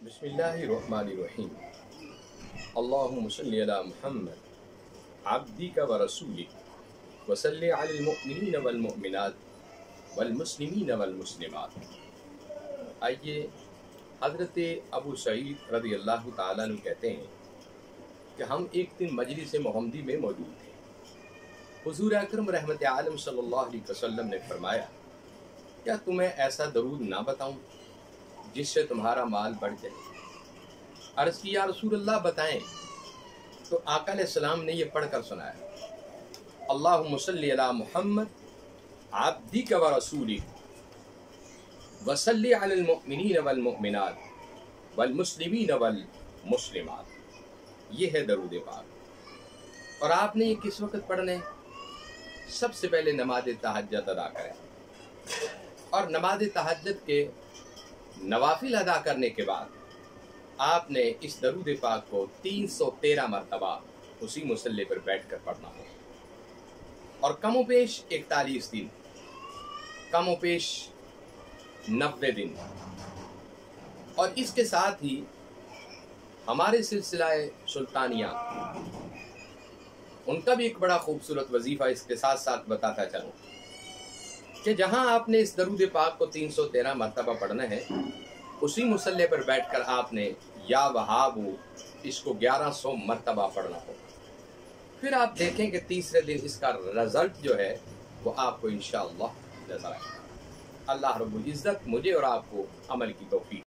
بسم الله الرحمن الرحيم. اللهم صل على محمد عبدك ورسولك وصل على المؤمنين والمؤمنات والمسلمین والمسلمات. آئیے حضرت ابو سعید رضی اللہ تعالیٰ عنہ کہتے ہیں کہ ہم ایک دن مجلس محمدی میں موجود تھے. حضور اکرم رحمت عالم صلی اللہ علیہ وسلم نے فرمایا، کیا تمہیں ایسا درود نہ بتاؤں جس سے تمہارا مال بڑھ جائے؟ عرض کی یا رسول اللہ بتائیں. تو آقا علیہ السلام نے یہ پڑھ کر سنایا، اللہم صلی علی محمد عبدک و رسولک وصلی علی المؤمنین والمؤمنات والمسلمین والمسلمات. یہ ہے درود پاک. اور آپ نے یہ کس وقت پڑھنے؟ سب سے پہلے نماز تہجد ادا کریں، اور نماز تہجد کے نوافل ادا کرنے کے بعد آپ نے اس درود پاک کو 313 مرتبہ اسی مصلی پر بیٹھ کر پڑھنا ہو، اور کم و بیش 41 دن، کم و بیش 90 دن. اور اس کے ساتھ ہی ہمارے سلسلہ سلطانیہ ان کا بھی ایک بڑا خوبصورت وظیفہ اس کے ساتھ ساتھ بتاتا چلوں کہ جہاں آپ نے اس درود پاک کو 313 مرتبہ پڑھنا ہے، اسی مصلی پر بیٹھ کر آپ نے یا وہاب اس کو 1100 مرتبہ پڑھنا ہو. پھر آپ دیکھیں کہ تیسرے دن اس کا رزلٹ جو ہے وہ آپ کو انشاءاللہ نظر آئے گا. اللہ رب العزت مجھے اور آپ کو عمل کی توفیق